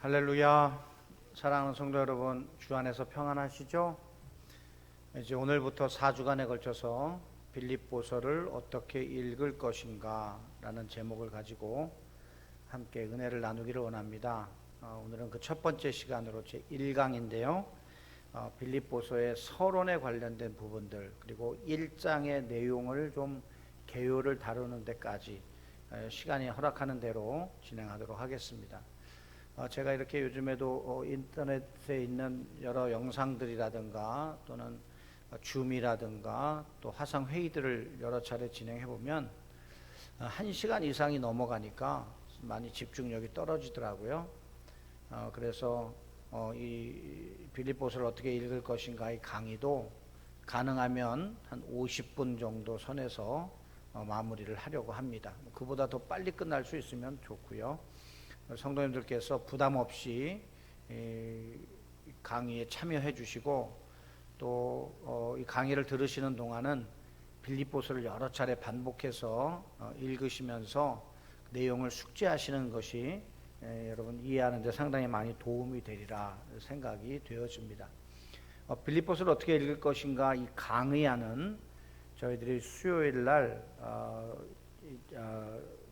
할렐루야. 사랑하는 성도 여러분, 주 안에서 평안하시죠? 이제 오늘부터 4주간에 걸쳐서 빌립보서를 어떻게 읽을 것인가 라는 제목을 가지고 함께 은혜를 나누기를 원합니다. 오늘은 그 첫 번째 시간으로 제1강인데요. 빌립보서의 서론에 관련된 부분들, 그리고 1장의 내용을 좀 개요를 다루는 데까지 시간이 허락하는 대로 진행하도록 하겠습니다. 제가 이렇게 요즘에도 인터넷에 있는 여러 영상들이라든가 또는 줌이라든가 또 화상 회의들을 여러 차례 진행해 보면 1시간 이상이 넘어가니까 많이 집중력이 떨어지더라고요. 그래서 이 빌립보서를 어떻게 읽을 것인가 이 강의도 가능하면 한 50분 정도 선에서 마무리를 하려고 합니다. 그보다 더 빨리 끝날 수 있으면 좋고요. 성도님들께서 부담 없이 강의에 참여해 주시고 또 이 강의를 들으시는 동안은 빌립보서를 여러 차례 반복해서 읽으시면서 내용을 숙지하시는 것이 여러분 이해하는 데 상당히 많이 도움이 되리라 생각이 되어집니다. 빌립보서를 어떻게 읽을 것인가 이 강의하는 저희들이 수요일 날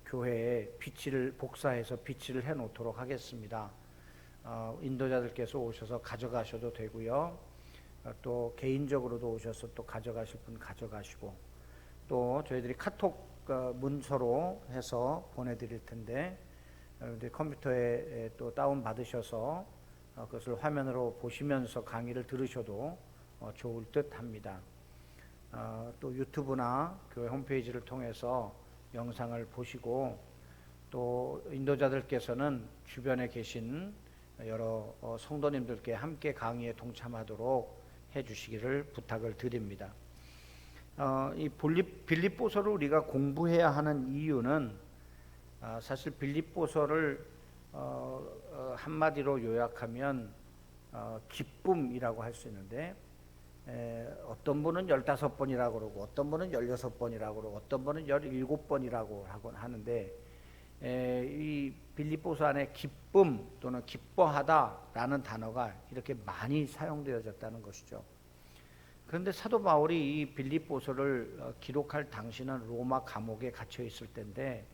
교회에 비치를 복사해서 비치를 해 놓도록 하겠습니다. 인도자들께서 오셔서 가져가셔도 되고요. 또 개인적으로도 오셔서 또 가져가실 분 가져가시고, 또 저희들이 카톡 문서로 해서 보내드릴 텐데 여러분들 컴퓨터에 또 다운 받으셔서 그것을 화면으로 보시면서 강의를 들으셔도 좋을 듯 합니다. 또 유튜브나 교회 홈페이지를 통해서 영상을 보시고, 또 인도자들께서는 주변에 계신 여러 성도님들께 함께 강의에 동참하도록 해주시기를 부탁을 드립니다. 이 빌립보서를 우리가 공부해야 하는 이유는 사실 빌립보서를 한마디로 요약하면 기쁨이라고 할 수 있는데, 어떤 분은 15번이라고 그러고 어떤 분은 16번이라고 그러고 어떤 분은 17번이라고 하는데, 이 빌립보서 안에 기쁨 또는 기뻐하다라는 단어가 이렇게 많이 사용되어졌다는 것이죠. 그런데 사도 바울이 이 빌립보서를 기록할 당시는 로마 감옥에 갇혀 있을 때인데,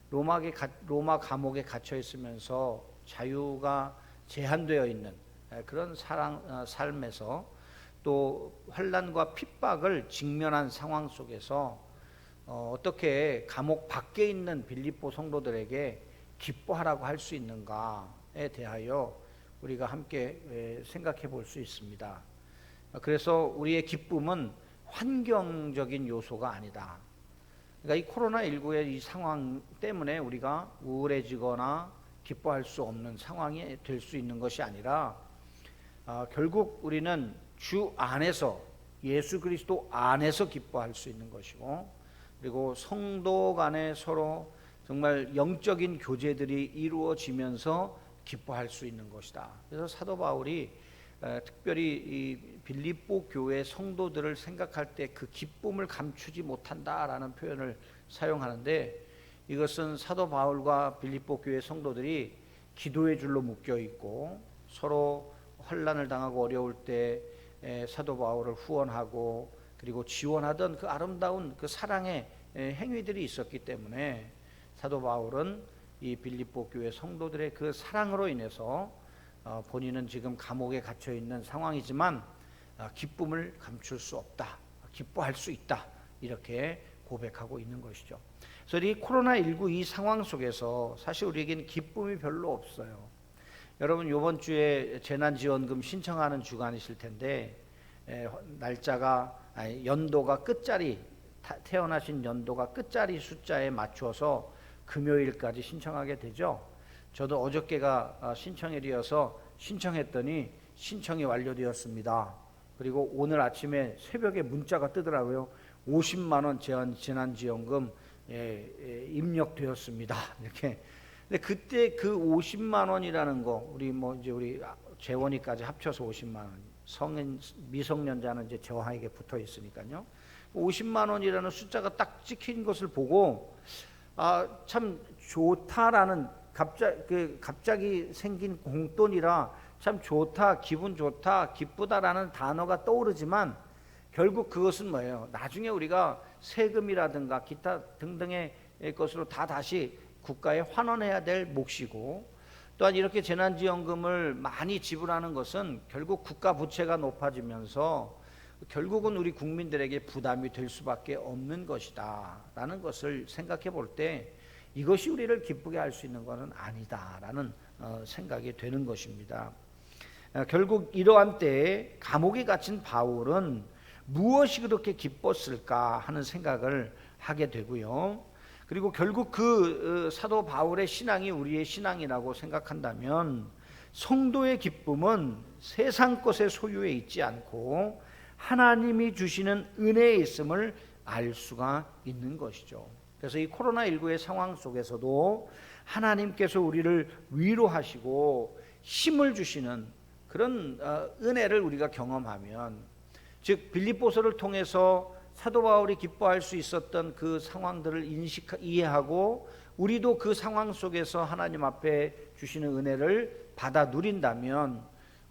로마 감옥에 갇혀 있으면서 자유가 제한되어 있는 그런 삶에서 또 환난과 핍박을 직면한 상황 속에서 어떻게 감옥 밖에 있는 빌립보 성도들에게 기뻐하라고 할 수 있는가에 대하여 우리가 함께 생각해 볼 수 있습니다. 그래서 우리의 기쁨은 환경적인 요소가 아니다. 그러니까 이 코로나19의 이 상황 때문에 우리가 우울해지거나 기뻐할 수 없는 상황이 될 수 있는 것이 아니라 결국 우리는 주 안에서, 예수 그리스도 안에서 기뻐할 수 있는 것이고, 그리고 성도 간에 서로 정말 영적인 교제들이 이루어지면서 기뻐할 수 있는 것이다. 그래서 사도 바울이 특별히 이 빌립보 교회 성도들을 생각할 때 그 기쁨을 감추지 못한다라는 표현을 사용하는데, 이것은 사도 바울과 빌립보 교회 성도들이 기도의 줄로 묶여 있고 서로 환난을 당하고 어려울 때 사도 바울을 후원하고 그리고 지원하던 그 아름다운 그 사랑의 행위들이 있었기 때문에 사도 바울은 이 빌립보 교회 성도들의 그 사랑으로 인해서 본인은 지금 감옥에 갇혀 있는 상황이지만 기쁨을 감출 수 없다, 기뻐할 수 있다, 이렇게 고백하고 있는 것이죠. 그래서 이 코로나19 이 상황 속에서 사실 우리에게는 기쁨이 별로 없어요. 여러분 이번 주에 재난지원금 신청하는 주간이실 텐데, 날짜가 연도가 끝자리, 태어나신 연도가 끝자리 숫자에 맞춰서 금요일까지 신청하게 되죠. 저도 어저께가 신청일이어서 신청했더니 신청이 완료되었습니다. 그리고 오늘 아침에 새벽에 문자가 뜨더라고요. 50만 원 재난지원금 입력되었습니다. 이렇게. 근데 그때 그 50만 원이라는 거, 우리 재원이까지 합쳐서 50만 원, 성인 미성년자는 이제 저항에게 붙어 있으니까요. 50만 원이라는 숫자가 딱 찍힌 것을 보고 참 좋다라는 갑자기 생긴 공돈이라 참 좋다, 기분 좋다, 기쁘다라는 단어가 떠오르지만 결국 그것은 뭐예요? 나중에 우리가 세금이라든가 기타 등등의 것으로 다시 국가에 환원해야 될 몫이고, 또한 이렇게 재난지원금을 많이 지불하는 것은 결국 국가 부채가 높아지면서 결국은 우리 국민들에게 부담이 될 수밖에 없는 것이다 라는 것을 생각해 볼 때 이것이 우리를 기쁘게 할 수 있는 것은 아니다라는 생각이 되는 것입니다. 결국 이러한 때에 감옥에 갇힌 바울은 무엇이 그렇게 기뻤을까 하는 생각을 하게 되고요. 그리고 결국 그 사도 바울의 신앙이 우리의 신앙이라고 생각한다면 성도의 기쁨은 세상 것의 소유에 있지 않고 하나님이 주시는 은혜에 있음을 알 수가 있는 것이죠. 그래서 이 코로나19의 상황 속에서도 하나님께서 우리를 위로하시고 힘을 주시는 그런 은혜를 우리가 경험하면, 즉 빌립보서를 통해서 사도 바울이 기뻐할 수 있었던 그 상황들을 이해하고 우리도 그 상황 속에서 하나님 앞에 주시는 은혜를 받아 누린다면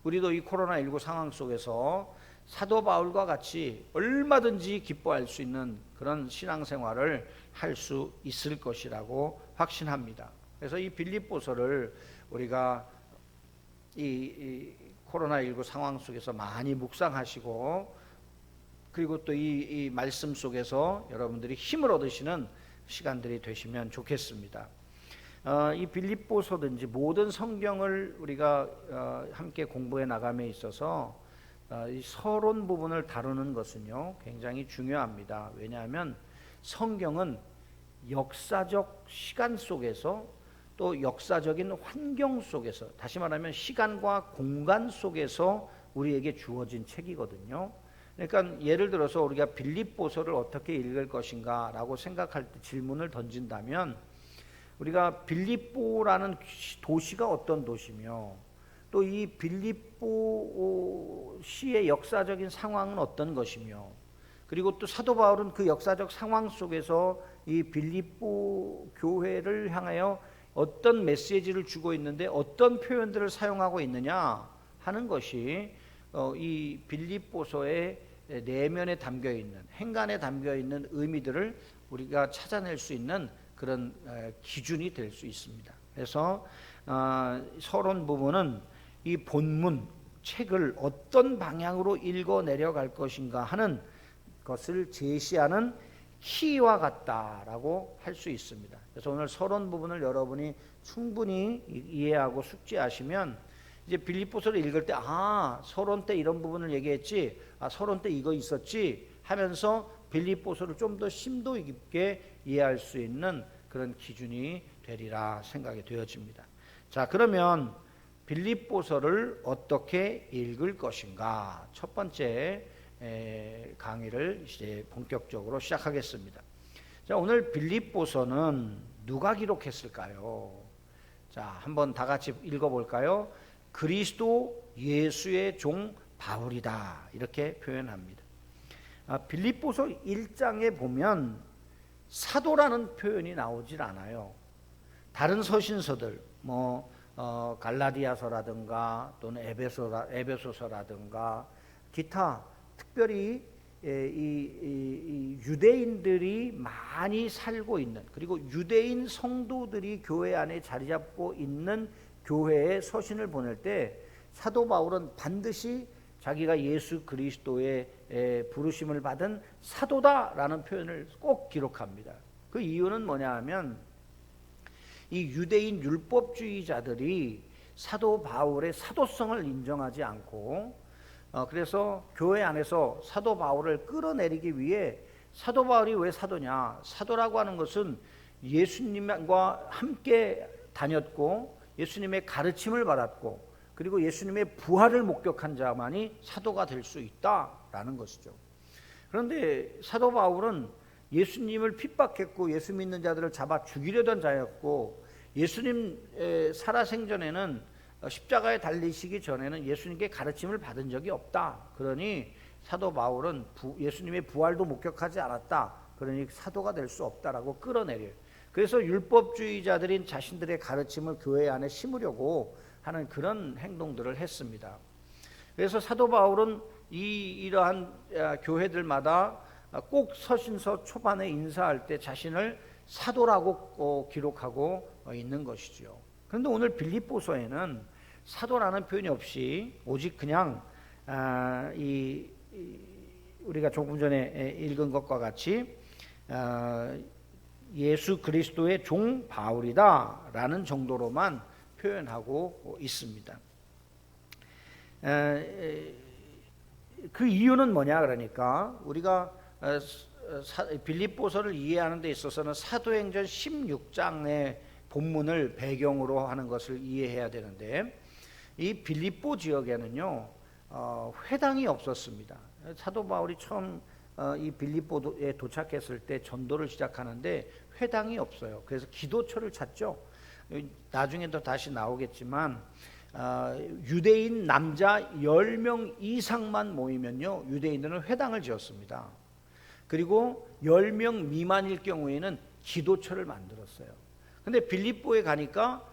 우리도 이 코로나19 상황 속에서 사도 바울과 같이 얼마든지 기뻐할 수 있는 그런 신앙생활을 할 수 있을 것이라고 확신합니다. 그래서 이 빌립보서를 우리가 이 코로나19 상황 속에서 많이 묵상하시고, 그리고 또 이 말씀 속에서 여러분들이 힘을 얻으시는 시간들이 되시면 좋겠습니다. 이 빌립보서든지 모든 성경을 우리가 함께 공부해 나감에 있어서 이 서론 부분을 다루는 것은요 굉장히 중요합니다. 왜냐하면 성경은 역사적 시간 속에서 또 역사적인 환경 속에서, 다시 말하면 시간과 공간 속에서 우리에게 주어진 책이거든요. 그러니까 예를 들어서 우리가 빌립보서를 어떻게 읽을 것인가 라고 생각할 때 질문을 던진다면, 우리가 빌립보라는 도시가 어떤 도시며 또 이 빌립보 시의 역사적인 상황은 어떤 것이며, 그리고 또 사도 바울은 그 역사적 상황 속에서 이 빌립보 교회를 향하여 어떤 메시지를 주고 있는데 어떤 표현들을 사용하고 있느냐 하는 것이 이 빌립보서의 내면에 담겨 있는, 행간에 담겨 있는 의미들을 우리가 찾아낼 수 있는 그런 기준이 될 수 있습니다. 그래서 서론 부분은 이 본문 책을 어떤 방향으로 읽어 내려갈 것인가 하는 것을 제시하는 키와 같다라고 할 수 있습니다. 그래서 오늘 서론 부분을 여러분이 충분히 이해하고 숙지하시면 이제 빌립보서를 읽을 때 서론 때 이런 부분을 얘기했지, 서론 때 이거 있었지 하면서 빌립보서를 좀 더 심도 깊게 이해할 수 있는 그런 기준이 되리라 생각이 되어집니다. 자, 그러면 빌립보서를 어떻게 읽을 것인가, 첫 번째 강의를 이제 본격적으로 시작하겠습니다. 자, 오늘 빌립보서는 누가 기록했을까요? 자, 한번 다 같이 읽어볼까요? 그리스도 예수의 종 바울이다, 이렇게 표현합니다. 빌립보서 1장에 보면 사도라는 표현이 나오질 않아요. 다른 서신서들 갈라디아서라든가 또는 에베소서라든가 기타, 특별히 이 유대인들이 많이 살고 있는, 그리고 유대인 성도들이 교회 안에 자리 잡고 있는 교회에 서신을 보낼 때 사도 바울은 반드시 자기가 예수 그리스도의 부르심을 받은 사도다라는 표현을 꼭 기록합니다. 그 이유는 뭐냐 하면 이 유대인 율법주의자들이 사도 바울의 사도성을 인정하지 않고, 그래서 교회 안에서 사도 바울을 끌어내리기 위해, 사도 바울이 왜 사도냐, 사도라고 하는 것은 예수님과 함께 다녔고 예수님의 가르침을 받았고 그리고 예수님의 부활을 목격한 자만이 사도가 될 수 있다라는 것이죠. 그런데 사도 바울은 예수님을 핍박했고 예수 믿는 자들을 잡아 죽이려던 자였고, 예수님 살아생전에는 십자가에 달리시기 전에는 예수님께 가르침을 받은 적이 없다. 그러니 사도 바울은 예수님의 부활도 목격하지 않았다. 그러니 사도가 될 수 없다라고 끌어내려요. 그래서 율법주의자들인 자신들의 가르침을 교회 안에 심으려고 하는 그런 행동들을 했습니다. 그래서 사도 바울은 이러한 교회들마다 꼭 서신서 초반에 인사할 때 자신을 사도라고 기록하고 있는 것이죠. 그런데 오늘 빌립보서에는 사도라는 표현이 없이 오직 그냥 우리가 조금 전에 읽은 것과 같이 예수 그리스도의 종 바울이다 라는 정도로만 표현하고 있습니다. 그 이유는 뭐냐 그러니까 우리가 빌립보서를 이해하는 데 있어서는 사도행전 16장의 본문을 배경으로 하는 것을 이해해야 되는데, 이 빌립보 지역에는요 회당이 없었습니다. 사도 바울이 처음 이 빌립보에 도착했을 때 전도를 시작하는데 회당이 없어요. 그래서 기도처를 찾죠. 나중에도 다시 나오겠지만 유대인 남자 10명 이상만 모이면요 유대인들은 회당을 지었습니다. 그리고 10명 미만일 경우에는 기도처를 만들었어요. 근데 빌립보에 가니까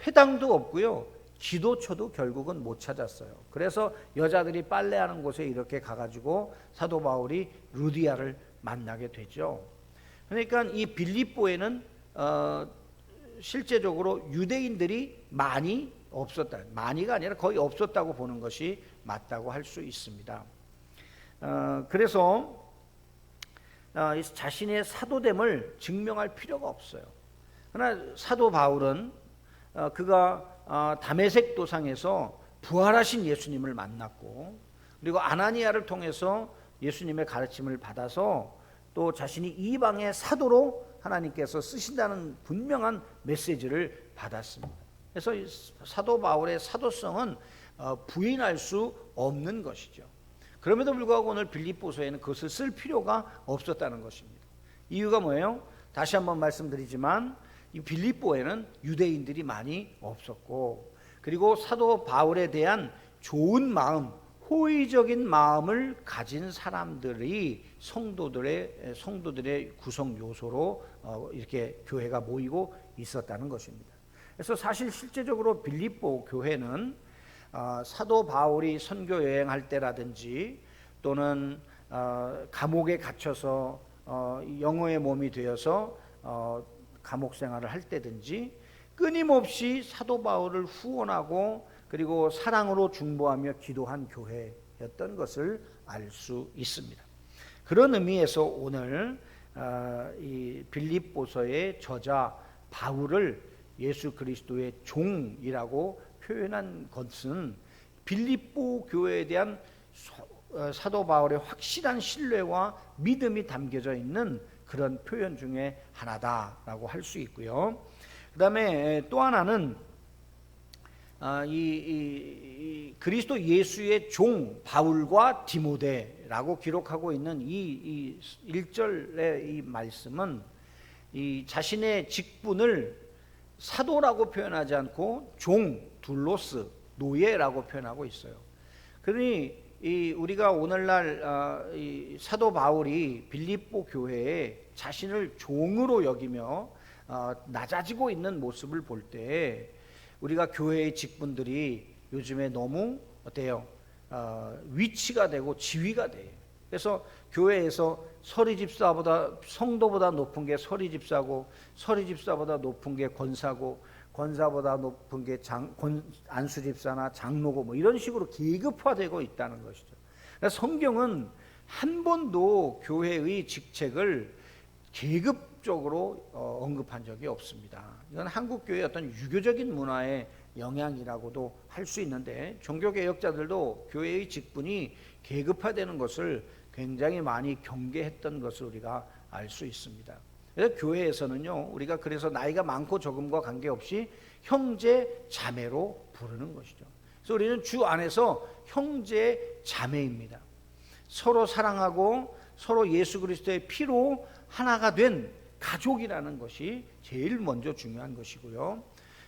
회당도 없고요 기도처도 결국은 못 찾았어요. 그래서 여자들이 빨래하는 곳에 이렇게 가가지고 사도 바울이 루디아를 만나게 되죠. 그러니까 이 빌립보에는 실제적으로 유대인들이 많이 없었다, 많이가 아니라 거의 없었다고 보는 것이 맞다고 할 수 있습니다. 그래서 자신의 사도됨을 증명할 필요가 없어요. 그러나 사도 바울은 그가 다메섹 도상에서 부활하신 예수님을 만났고, 그리고 아나니아를 통해서 예수님의 가르침을 받아서 또 자신이 이방의 사도로 하나님께서 쓰신다는 분명한 메시지를 받았습니다. 그래서 사도 바울의 사도성은 부인할 수 없는 것이죠. 그럼에도 불구하고 오늘 빌립보서에는 그것을 쓸 필요가 없었다는 것입니다. 이유가 뭐예요? 다시 한번 말씀드리지만 이 빌립보에는 유대인들이 많이 없었고, 그리고 사도 바울에 대한 좋은 마음, 호의적인 마음을 가진 사람들이 성도들의 구성 요소로 이렇게 교회가 모이고 있었다는 것입니다. 그래서 사실 실제적으로 빌립보 교회는 사도 바울이 선교 여행할 때라든지 또는 감옥에 갇혀서 영어의 몸이 되어서 감옥 생활을 할 때든지 끊임없이 사도 바울을 후원하고 그리고 사랑으로 중보하며 기도한 교회였던 것을 알 수 있습니다. 그런 의미에서 오늘 이 빌립보서의 저자 바울을 예수 그리스도의 종이라고 표현한 것은 빌립보 교회에 대한 사도 바울의 확실한 신뢰와 믿음이 담겨져 있는 그런 표현 중에 하나다라고 할 수 있고요. 그 다음에 또 하나는 이 그리스도 예수의 종 바울과 디모데라고 기록하고 있는 이 1절의 이 말씀은 이 자신의 직분을 사도라고 표현하지 않고 종, 둘로스, 노예라고 표현하고 있어요. 그러니 우리가 오늘날 이 사도 바울이 빌립보 교회에 자신을 종으로 여기며 낮아지고 있는 모습을 볼 때 우리가 교회의 직분들이 요즘에 너무 어때요? 위치가 되고 지위가 돼요. 그래서 교회에서 서리 집사보다 성도보다 높은 게 서리 집사고, 서리 집사보다 높은 게 권사고, 권사보다 높은 게 안수 집사나 장로고 뭐 이런 식으로 계급화되고 있다는 것이죠. 그래서 성경은 한 번도 교회의 직책을 계급적으로 언급한 적이 없습니다. 이건 한국 교회의 어떤 유교적인 문화의 영향이라고도 할 수 있는데, 종교개혁자들도 교회의 직분이 계급화되는 것을 굉장히 많이 경계했던 것을 우리가 알 수 있습니다. 그래서 교회에서는요, 우리가 그래서 나이가 많고 적음과 관계없이 형제 자매로 부르는 것이죠. 그래서 우리는 주 안에서 형제 자매입니다. 서로 사랑하고 서로 예수 그리스도의 피로 하나가 된 가족이라는 것이 제일 먼저 중요한 것이고요.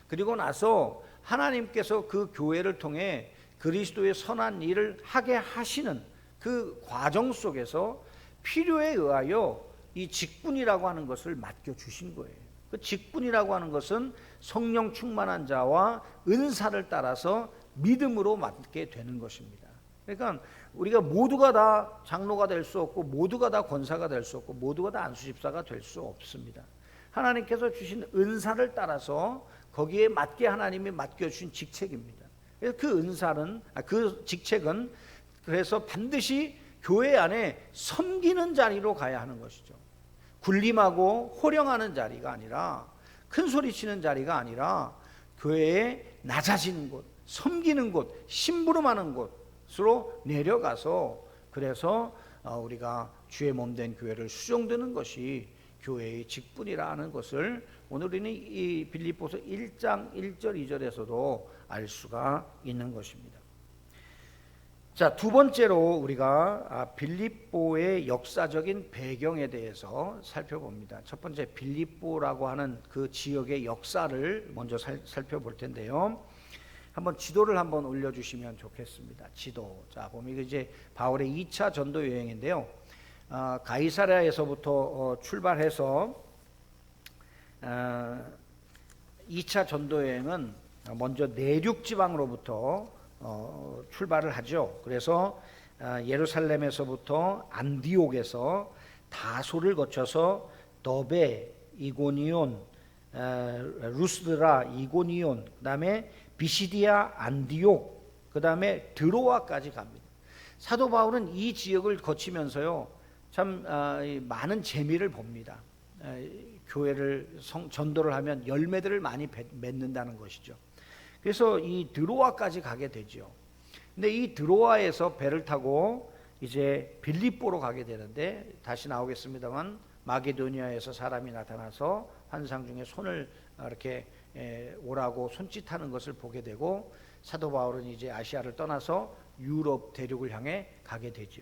그리고 나서 하나님께서 그 교회를 통해 그리스도의 선한 일을 하게 하시는 그 과정 속에서 필요에 의하여 이 직분이라고 하는 것을 맡겨주신 거예요. 그 직분이라고 하는 것은 성령 충만한 자와 은사를 따라서 믿음으로 맡게 되는 것입니다. 그러니까 우리가 모두가 다 장로가 될 수 없고 모두가 다 권사가 될 수 없고 모두가 다 안수집사가 될 수 없습니다. 하나님께서 주신 은사를 따라서 거기에 맞게 하나님이 맡겨주신 직책입니다. 그래서 그 은사는 그 직책은 그래서 반드시 교회 안에 섬기는 자리로 가야 하는 것이죠. 군림하고 호령하는 자리가 아니라 큰 소리 치는 자리가 아니라 교회에 낮아지는 곳, 섬기는 곳, 심부름하는 곳으로 내려가서 그래서 우리가 주의 몸된 교회를 수종드는 것이 교회의 직분이라는 것을 오늘 우리는 이 빌립보서 1장 1절 2절에서도 알 수가 있는 것입니다. 자, 두 번째로 우리가 빌립보의 역사적인 배경에 대해서 살펴봅니다. 첫 번째 빌립보라고 하는 그 지역의 역사를 먼저 살펴볼 텐데요. 한번 지도를 한번 올려주시면 좋겠습니다. 지도. 자, 보면 이제 바울의 2차 전도 여행인데요. 가이사랴에서부터 출발해서 2차 전도 여행은 먼저 내륙 지방으로부터 출발을 하죠. 그래서 예루살렘에서부터 안디옥에서 다소를 거쳐서 더베, 이고니온, 루스드라, 이고니온, 그 다음에 비시디아, 안디옥, 그 다음에 드로아까지 갑니다. 사도 바울은 이 지역을 거치면서요 참 많은 재미를 봅니다. 교회를 전도를 하면 열매들을 많이 맺는다는 것이죠. 그래서 이 드로아까지 가게 되죠. 근데 이 드로아에서 배를 타고 이제 빌립보로 가게 되는데 다시 나오겠습니다만 마게도니아에서 사람이 나타나서 환상 중에 손을 이렇게 오라고 손짓하는 것을 보게 되고 사도 바울은 이제 아시아를 떠나서 유럽 대륙을 향해 가게 되죠.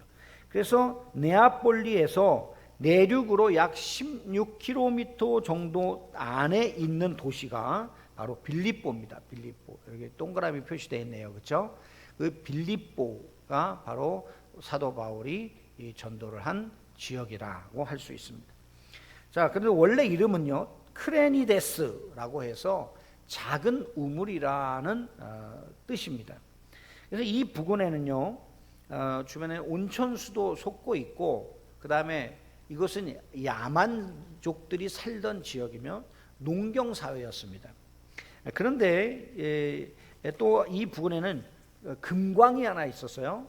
그래서 네아폴리에서 내륙으로 약 16km 정도 안에 있는 도시가 바로 빌립보입니다. 빌립보. 여기 동그라미 표시되어 있네요. 그렇죠? 그 빌립보가 바로 사도 바울이 이 전도를 한 지역이라고 할 수 있습니다. 자, 그런데 원래 이름은요. 크레니데스라고 해서 작은 우물이라는 뜻입니다. 그래서 이 부근에는요. 주변에 온천수도 솟고 있고 그다음에 이것은 야만족들이 살던 지역이며 농경사회였습니다. 그런데 또 이 부근에는 금광이 하나 있었어요.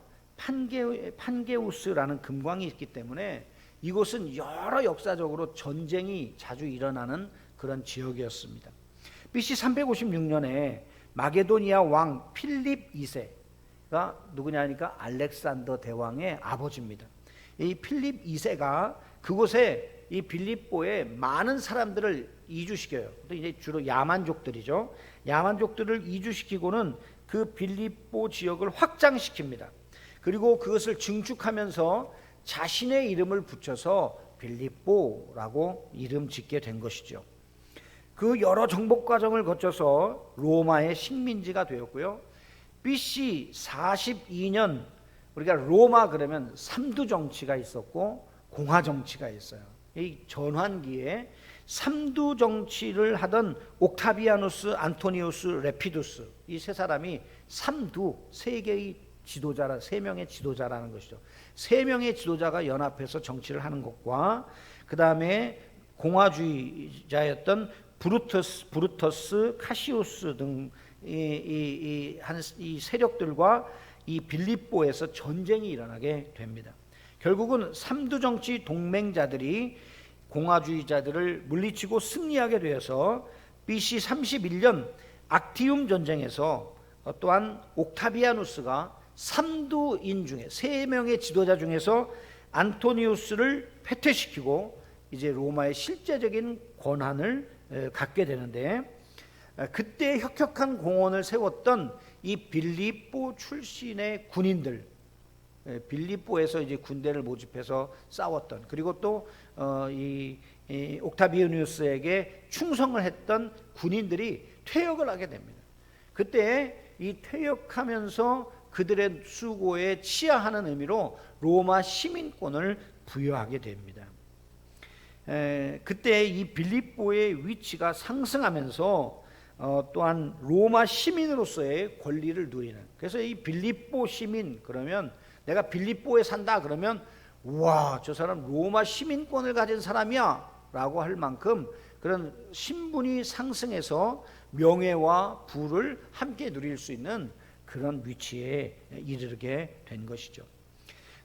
판게우스라는 금광이 있기 때문에 이곳은 여러 역사적으로 전쟁이 자주 일어나는 그런 지역이었습니다. BC 356년에 마게도니아 왕 필립 2세가 누구냐 하니까 알렉산더 대왕의 아버지입니다. 이 필립 2세가 그곳에 이 빌립보에 많은 사람들을 이주시켜요. 또 이제 주로 야만족들이죠. 야만족들을 이주시키고는 그 빌립보 지역을 확장시킵니다. 그리고 그것을 증축하면서 자신의 이름을 붙여서 빌립보라고 이름 짓게 된 것이죠. 그 여러 정복 과정을 거쳐서 로마의 식민지가 되었고요. BC 42년 우리가 로마 그러면 삼두 정치가 있었고 공화 정치가 있어요. 이 전환기에 삼두 정치를 하던 옥타비아누스, 안토니우스, 레피두스 이 세 사람이 삼두 세계의 지도자라 세 명의 지도자라는 것이죠. 세 명의 지도자가 연합해서 정치를 하는 것과 그 다음에 공화주의자였던 브루터스, 카시우스 등 이 세력들과 이 빌립보에서 전쟁이 일어나게 됩니다. 결국은 삼두 정치 동맹자들이 공화주의자들을 물리치고 승리하게 되어서 BC 31년 악티움 전쟁에서 또한 옥타비아누스가 삼두인 중에 세 명의 지도자 중에서 안토니우스를 패퇴시키고 이제 로마의 실제적인 권한을 갖게 되는데 그때 혁혁한 공헌을 세웠던 이 빌립보 출신의 군인들, 빌립보에서 이제 군대를 모집해서 싸웠던 그리고 또 이 옥타비아누스에게 충성을 했던 군인들이 퇴역을 하게 됩니다. 그때 이 퇴역하면서 그들의 수고에 치하하는 의미로 로마 시민권을 부여하게 됩니다. 그때 이 빌립보의 위치가 상승하면서 또한 로마 시민으로서의 권리를 누리는, 그래서 이 빌립보 시민 그러면 내가 빌립보에 산다 그러면 와, 저 사람 로마 시민권을 가진 사람이야 라고 할 만큼 그런 신분이 상승해서 명예와 부를 함께 누릴 수 있는 그런 위치에 이르게 된 것이죠.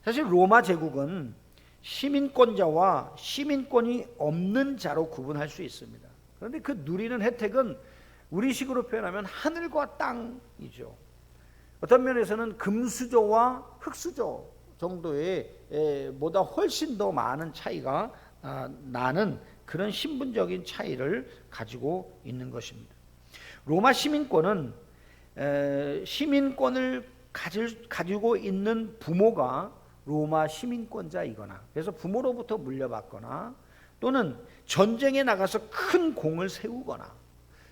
사실 로마 제국은 시민권자와 시민권이 없는 자로 구분할 수 있습니다. 그런데 그 누리는 혜택은 우리식으로 표현하면 하늘과 땅이죠. 어떤 면에서는 금수저와 흙수저 정도의 보다 훨씬 더 많은 차이가 나는 그런 신분적인 차이를 가지고 있는 것입니다. 로마 시민권은 시민권을 가지고 있는 부모가 로마 시민권자이거나, 그래서 부모로부터 물려받거나, 또는 전쟁에 나가서 큰 공을 세우거나,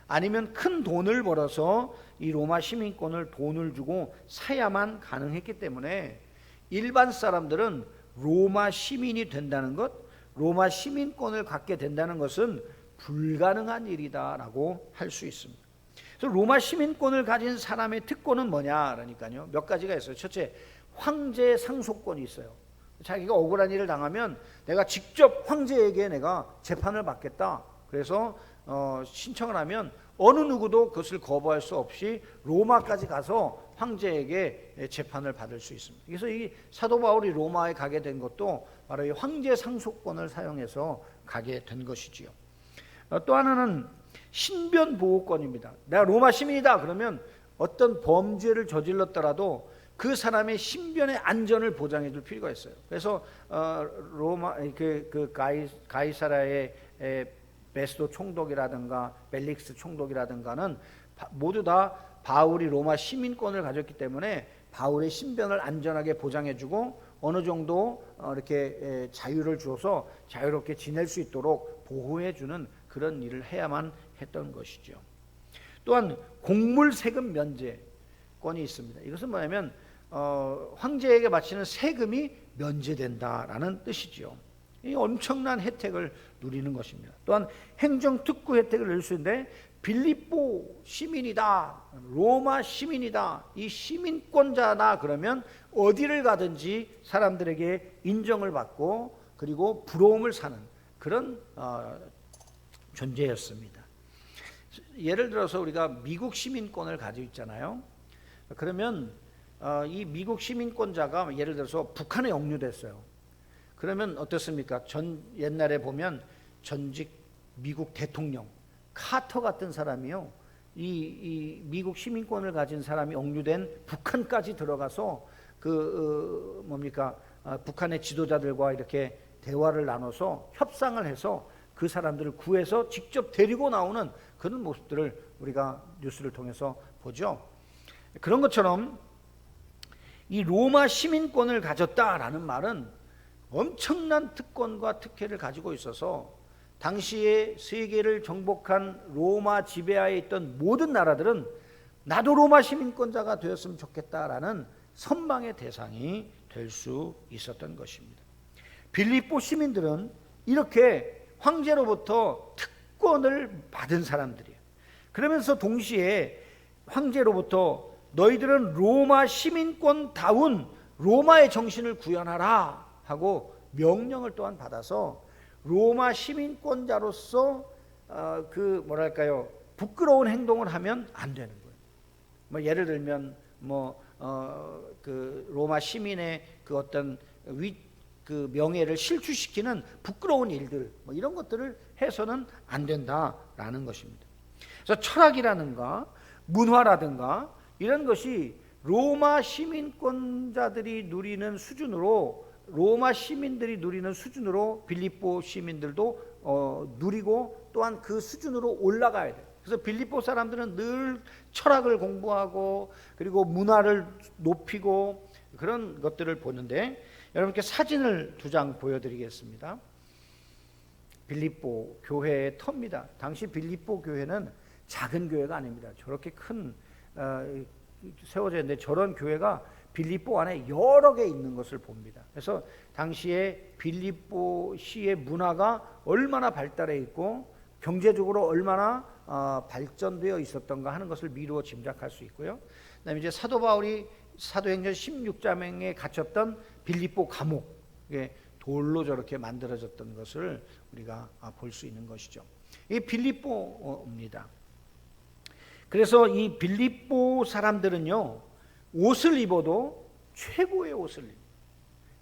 아니면 큰 돈을 벌어서 이 로마 시민권을 돈을 주고 사야만 가능했기 때문에 일반 사람들은 로마 시민이 된다는 것, 로마 시민권을 갖게 된다는 것은 불가능한 일이다라고 할 수 있습니다. 그래서 로마 시민권을 가진 사람의 특권은 뭐냐 그러니까요, 몇 가지가 있어요. 첫째, 황제 상속권이 있어요. 자기가 억울한 일을 당하면 내가 직접 황제에게 내가 재판을 받겠다, 그래서 신청을 하면 어느 누구도 그것을 거부할 수 없이 로마까지 가서 황제에게 재판을 받을 수 있습니다. 그래서 이 사도 바울이 로마에 가게 된 것도 바로 이 황제 상속권을 사용해서 가게 된 것이지요. 또 하나는 신변 보호권입니다. 내가 로마 시민이다 그러면 어떤 범죄를 저질렀더라도 그 사람의 신변의 안전을 보장해 줄 필요가 있어요. 그래서 로마 가이사라의 베스도 총독이라든가 벨릭스 총독이라든가는 모두 다 바울이 로마 시민권을 가졌기 때문에 바울의 신변을 안전하게 보장해주고 어느 정도 이렇게 자유를 주어서 자유롭게 지낼 수 있도록 보호해주는 그런 일을 해야만 했던 것이죠. 또한 곡물 세금 면제권이 있습니다. 이것은 뭐냐면 황제에게 바치는 세금이 면제된다라는 뜻이죠. 이 엄청난 혜택을 누리는 것입니다. 또한 행정특구 혜택을 누릴 수 있는데, 빌립보 시민이다, 로마 시민이다, 이 시민권자다 그러면 어디를 가든지 사람들에게 인정을 받고 그리고 부러움을 사는 그런 존재였습니다. 예를 들어서 우리가 미국 시민권을 가지고 있잖아요. 그러면 이 미국 시민권자가 예를 들어서 북한에 억류됐어요. 그러면 어떻습니까? 옛날에 보면 전직 미국 대통령 카터 같은 사람이요, 이 미국 시민권을 가진 사람이 억류된 북한까지 들어가서 북한의 지도자들과 이렇게 대화를 나눠서 협상을 해서 그 사람들을 구해서 직접 데리고 나오는 그런 모습들을 우리가 뉴스를 통해서 보죠. 그런 것처럼 이 로마 시민권을 가졌다라는 말은 엄청난 특권과 특혜를 가지고 있어서 당시에 세계를 정복한 로마 지배하에 있던 모든 나라들은 나도 로마 시민권자가 되었으면 좋겠다라는 선망의 대상이 될 수 있었던 것입니다. 빌립보 시민들은 이렇게 황제로부터 특권을 받은 사람들이에요. 그러면서 동시에 황제로부터 너희들은 로마 시민권다운 로마의 정신을 구현하라 하고 명령을 또한 받아서 로마 시민권자로서 부끄러운 행동을 하면 안 되는 거예요. 예를 들면 로마 시민의 그 어떤 명예를 실추시키는 부끄러운 일들, 이런 것들을 해서는 안 된다라는 것입니다. 그래서 철학이라든가 문화라든가 이런 것이 로마 시민권자들이 누리는 수준으로, 로마 시민들이 누리는 수준으로 빌립보 시민들도 누리고 또한 그 수준으로 올라가야 돼요. 그래서 빌립보 사람들은 늘 철학을 공부하고 그리고 문화를 높이고 그런 것들을 보는데, 여러분께 사진을 2장 보여드리겠습니다. 빌립보 교회의 터입니다. 당시 빌립보 교회는 작은 교회가 아닙니다. 저렇게 큰 세워져 있는데 저런 교회가 빌립보 안에 여러 개 있는 것을 봅니다. 그래서 당시에 빌립보시의 문화가 얼마나 발달해 있고 경제적으로 얼마나 발전되어 있었던가 하는 것을 미루어 짐작할 수 있고요. 그다음에 이제 사도 바울이 사도행전 16장에 갇혔던 빌립보 감옥, 돌로 저렇게 만들어졌던 것을 우리가 볼 수 있는 것이죠. 이 빌립보입니다. 그래서 이 빌립보 사람들은요, 옷을 입어도 최고의 옷을 입고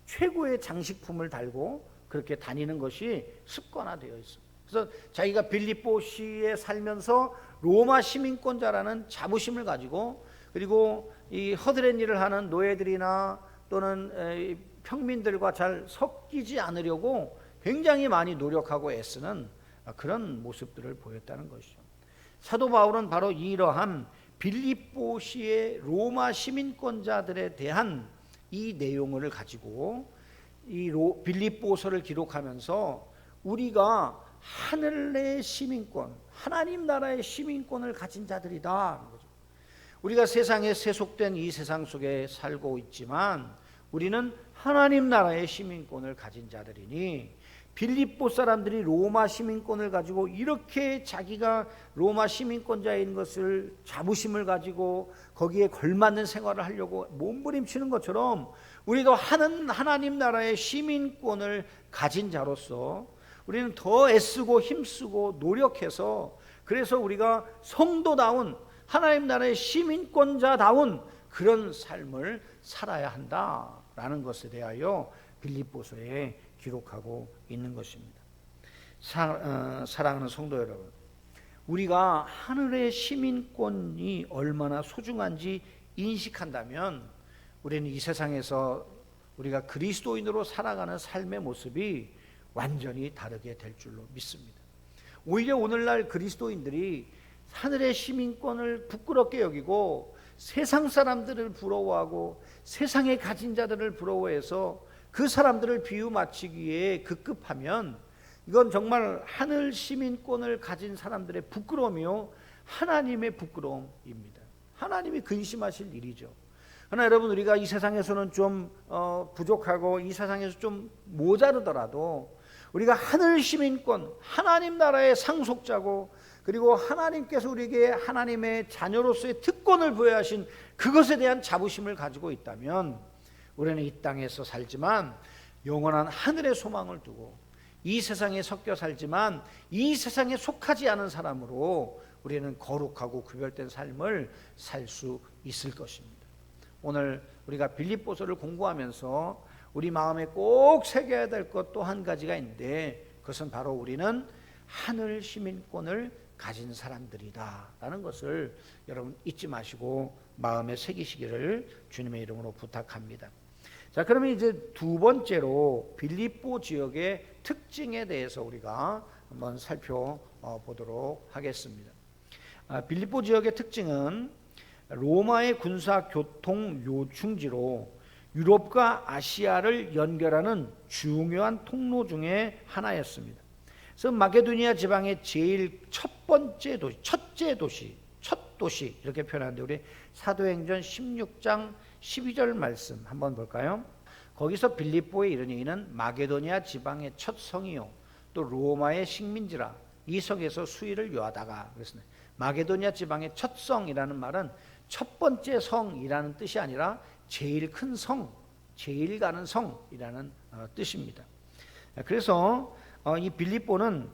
최고의 장식품을 달고 그렇게 다니는 것이 습관화되어 있습니다. 그래서 자기가 빌립보시에 살면서 로마 시민권자라는 자부심을 가지고, 그리고 이 허드렛 일을 하는 노예들이나 또는 평민들과 잘 섞이지 않으려고 굉장히 많이 노력하고 애쓰는 그런 모습들을 보였다는 것이죠. 사도 바울은 바로 이러한 빌립보시의 로마 시민권자들에 대한 이 내용을 가지고 이 빌립보서를 기록하면서 우리가 하늘의 시민권, 하나님 나라의 시민권을 가진 자들이다. 우리가 세상에 세속된 이 세상 속에 살고 있지만 우리는 하나님 나라의 시민권을 가진 자들이니, 빌립보 사람들이 로마 시민권을 가지고 이렇게 자기가 로마 시민권자인 것을 자부심을 가지고 거기에 걸맞는 생활을 하려고 몸부림치는 것처럼 우리도 하나님 나라의 시민권을 가진 자로서 우리는 더 애쓰고 힘쓰고 노력해서, 그래서 우리가 성도다운 하나님 나라의 시민권자다운 그런 삶을 살아야 한다라는 것에 대하여 빌립보서에 기록하고 있는 것입니다. 사랑하는 성도 여러분, 우리가 하늘의 시민권이 얼마나 소중한지 인식한다면 우리는 이 세상에서 우리가 그리스도인으로 살아가는 삶의 모습이 완전히 다르게 될 줄로 믿습니다. 오히려 오늘날 그리스도인들이 하늘의 시민권을 부끄럽게 여기고 세상 사람들을 부러워하고 세상에 가진 자들을 부러워해서 그 사람들을 비유 맞추기에 급급하면 이건 정말 하늘 시민권을 가진 사람들의 부끄러움이요, 하나님의 부끄러움입니다. 하나님이 근심하실 일이죠. 그러나 여러분, 우리가 이 세상에서는 좀 부족하고 이 세상에서 좀 모자르더라도 우리가 하늘 시민권, 하나님 나라의 상속자고, 그리고 하나님께서 우리에게 하나님의 자녀로서의 특권을 부여하신 그것에 대한 자부심을 가지고 있다면 우리는 이 땅에서 살지만 영원한 하늘의 소망을 두고, 이 세상에 섞여 살지만 이 세상에 속하지 않은 사람으로 우리는 거룩하고 구별된 삶을 살 수 있을 것입니다. 오늘 우리가 빌립보서를 공부하면서 우리 마음에 꼭 새겨야 될 것 또 한 가지가 있는데, 그것은 바로 우리는 하늘 시민권을 가진 사람들이다 라는 것을 여러분 잊지 마시고 마음에 새기시기를 주님의 이름으로 부탁합니다. 자, 그러면 이제 두 번째로 빌립보 지역의 특징에 대해서 우리가 한번 살펴보도록 하겠습니다. 빌립보 지역의 특징은 로마의 군사 교통 요충지로 유럽과 아시아를 연결하는 중요한 통로 중에 하나였습니다. 그래서 마게도니아 지방의 제일 첫째 도시 이렇게 표현하는데, 우리 사도행전 16장 12절 말씀 한번 볼까요? 거기서 빌립보에 이르니 이는 마게도니아 지방의 첫 성이요 또 로마의 식민지라, 이 성에서 수일을 요하다가. 그랬습니다. 마게도니아 지방의 첫 성이라는 말은 첫 번째 성이라는 뜻이 아니라 제일 큰 성, 제일 가는 성이라는 뜻입니다. 그래서 이 빌립보는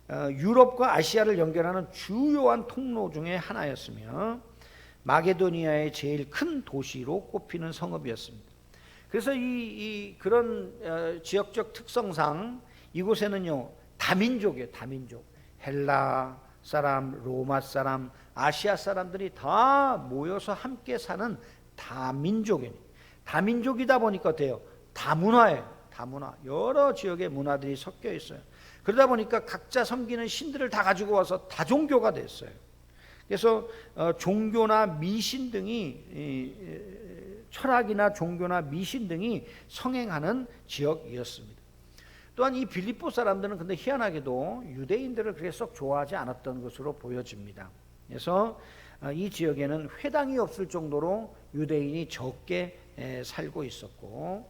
유럽과 아시아를 연결하는 주요한 통로 중에 하나였으며 마게도니아의 제일 큰 도시로 꼽히는 성읍이었습니다. 그래서 그런 지역적 특성상 이곳에는요, 다민족이에요. 다민족. 헬라 사람, 로마 사람, 아시아 사람들이 다 모여서 함께 사는 다민족이에요. 다민족이다 보니까 어때요? 다문화예요. 다문화. 여러 지역의 문화들이 섞여 있어요. 그러다 보니까 각자 섬기는 신들을 다 가지고 와서 다종교가 됐어요. 그래서 종교나 미신 등이, 철학이나 종교나 미신 등이 성행하는 지역이었습니다. 또한 이 빌립보 사람들은 근데 희한하게도 유대인들을 그렇게 썩 좋아하지 않았던 것으로 보여집니다. 그래서 이 지역에는 회당이 없을 정도로 유대인이 적게 살고 있었고,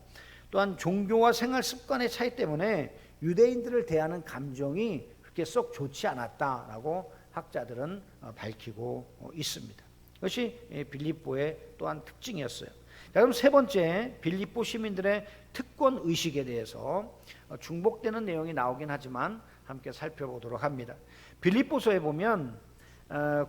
또한 종교와 생활 습관의 차이 때문에 유대인들을 대하는 감정이 그렇게 썩 좋지 않았다라고 학자들은 밝히고 있습니다. 그것이 빌립보의 또한 특징이었어요. 자, 그럼 세 번째, 빌립보 시민들의 특권 의식에 대해서 중복되는 내용이 나오긴 하지만 함께 살펴보도록 합니다. 빌립보서에 보면